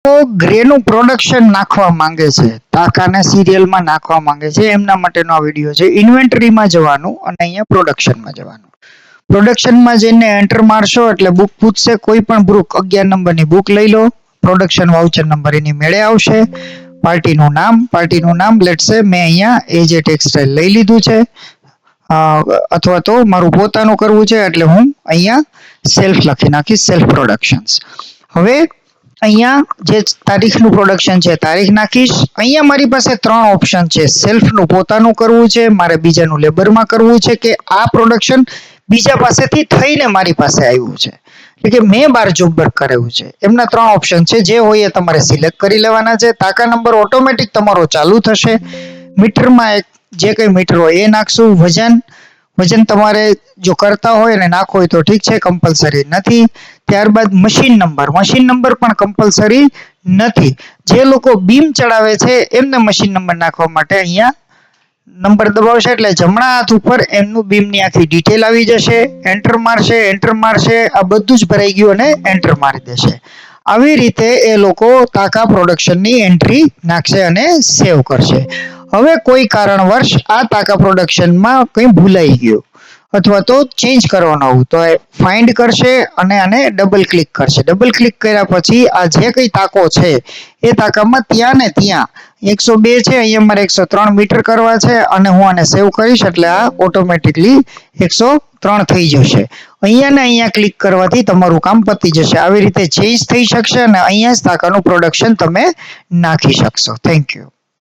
તો ગ્રેનું પ્રોડક્શન નાખવા માંગે છે, તાકાને સિરિયલમાં નાખવા માંગે છે, એમના માટેનો આ વિડીયો છે. ઇન્વેન્ટરીમાં જવાનું અને અહીંયા પ્રોડક્શનમાં જવાનું. પ્રોડક્શનમાં જઈને એન્ટર મારશો એટલે બુક પૂછશે, કોઈ પણ બુક 11 નંબરની બુક લઈ લો. પ્રોડક્શન વાઉચર નંબર એની મેળે આવશે. પાર્ટીનું નામ લેટ્સ સે મેં અહીંયા એજે ટેક્સટાઇલ લઈ લીધું છે, અથવા તો મારું પોતાનું કરવું છે એટલે હું અહીંયા સેલ્ફ લખી નાખીશ, સેલ્ફ પ્રોડક્શન્સ. હવે અહીંયા જે તારીખનું પ્રોડક્શન છે તારીખ નાખીશ. અહીંયા મારી પાસે 3 ઓપ્શન છે. સેલ્ફનું પોતાનું કરવું છે, મારે બીજાનું લેબરમાં કરવું છે, કે આ પ્રોડક્શન બીજા પાસેથી થઈને મારી પાસે આવ્યું છે, એટલે કે મેં 12 જોબ વર્ક કરાવ્યું છે. એમના 3 ઓપ્શન છે, જે હોય એ તમારે સિલેક્ટ કરી લેવાના છે. તાકા નંબર ઓટોમેટિક તમારો ચાલુ થશે. મીટરમાં જે કંઈ મીટર હોય એ નાખશું. વજન તમારે જો કરતા હોય અને નાખો હોય તો ઠીક છે, કમ્પલસરી નથી. ત્યારબાદ મશીન નંબર પણ કમ્પલસરી નથી. જે લોકો બીમ ચડાવે છે એમને મશીન નંબર નાખવા માટે અહીંયા નંબર દબાવશે એટલે જમણા હાથ ઉપર એમનું બીમની આખી ડિટેલ આવી જશે. એન્ટર મારશે, આ બધું જ ભરાઈ ગયું અને એન્ટર મારી દેશે. આવી રીતે એ લોકો તાકા પ્રોડક્શનની એન્ટ્રી નાખશે અને સેવ કરશે. હવે કોઈ કારણવશ આ તાકા પ્રોડક્શનમાં કંઈ ભૂલાઈ ગયું અથવા તો ચેન્જ કરવાનું હોય તો એ ફાઇન્ડ કરશે અને આને ડબલ ક્લિક કરશે. ડબલ ક્લિક કર્યા પછી આ જે કંઈ તાકો છે એ તાકામાં ત્યાં ને ત્યાં 102 છે, અહીંયા મારે 103 મીટર કરવા છે અને હું આને સેવ કરીશ એટલે આ ઓટોમેટિકલી 103 થઈ જશે. અહીંયા ને અહીંયા ક્લિક કરવાથી તમારું કામ પતી જશે. આવી રીતે ચેન્જ થઈ શકશે અને અહીંયા જ તાકાનું પ્રોડક્શન તમે નાખી શકશો. Thank you.